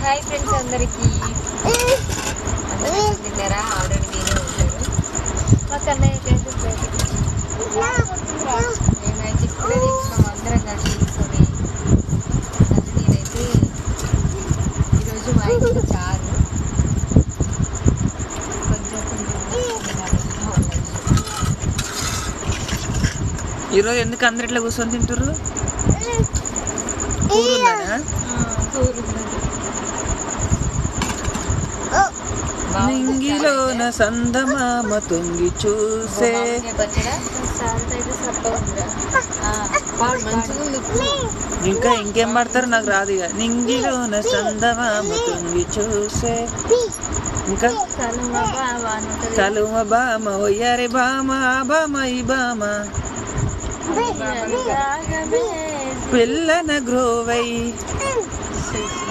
Hi friends అందరికీ తిన్నారా? Already తినే ఉంటారు. మా కన్నయ్యకైతే మేమైతే ఇప్పుడే తింటున్నాం అందరం కలిసి కూర్చొని. నేనైతే ఈరోజు మా ఇంట్లో చారు కొంచెం ఈరోజు ఎందుకు అందరు ఇట్లా కూర్చొని తింటారు? కూర ఉందనా? నింగిలోన సందమామ తొంగి చూసే. ఇంకా ఇంకేం పడతారు నాకు రాదు. ఇక నింగిలోన సందమామ తొంగి చూసే. ఇంకా కలుమ బామ ఒయ్యారే బామ ఆ బామ ఈ బామ పిల్లన గ్రోవై.